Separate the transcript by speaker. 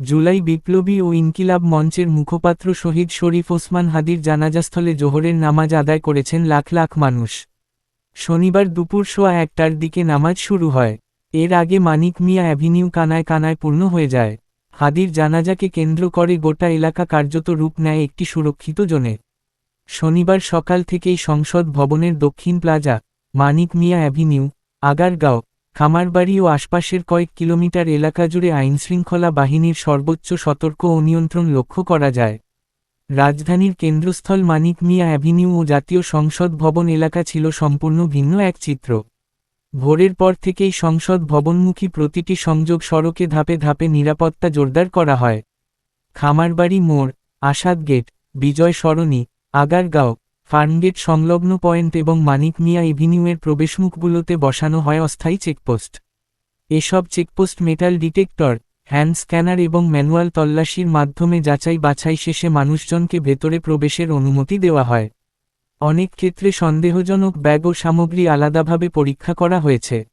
Speaker 1: জুলাই বিপ্লবী ও ইনকিলাব মঞ্চের মুখপাত্র শহীদ শরীফ ওসমান হাদির জানাজাস্থলে জোহরের নামাজ আদায় করেছেন লাখ লাখ মানুষ। শনিবার দুপুর সোয়া ১টার দিকে নামাজ শুরু হয়। এর আগে মানিক মিয়া অ্যাভিনিউ কানায় কানায় পূর্ণ হয়ে যায়। হাদির জানাজাকে কেন্দ্র করে গোটা এলাকা কার্যত রূপ নেয় একটি সুরক্ষিত জোনে। শনিবার সকাল থেকেই সংসদ ভবনের দক্ষিণ প্লাজা, মানিক মিয়া অ্যাভিনিউ, আগারগাঁও, খামারবাড়ি ও আশপাশের কয়েক কিলোমিটার এলাকা জুড়ে আইনশৃঙ্খলা বাহিনীর সর্বোচ্চ সতর্ক ও নিয়ন্ত্রণ লক্ষ্য করা যায়। রাজধানীর কেন্দ্রস্থল মানিক মিয়া অ্যাভিনিউ ও জাতীয় সংসদ ভবন এলাকা ছিল সম্পূর্ণ ভিন্ন এক চিত্র। ভোরের পর থেকেই সংসদ ভবনমুখী প্রতিটি সংযোগ সড়কে ধাপে ধাপে নিরাপত্তা জোরদার করা হয়। খামারবাড়ি মোড়, আসাদ গেট, বিজয় সরণি, আগারগাঁও, ফার্মগেট সংলগ্ন পয়েন্ট এবং মানিক মিয়া এভিনিউয়ের প্রবেশমুখগুলোতে বসানো হয় অস্থায়ী চেকপোস্ট। এসব checkpost metal detector, hand scanner এবং ম্যানুয়াল তল্লাশির মাধ্যমে যাচাই বাছাই শেষে মানুষজনকে ভেতরে প্রবেশের অনুমতি দেওয়া হয়। অনেক ক্ষেত্রে সন্দেহজনক ব্যাগ ও সামগ্রী আলাদাভাবে পরীক্ষা করা হয়েছে।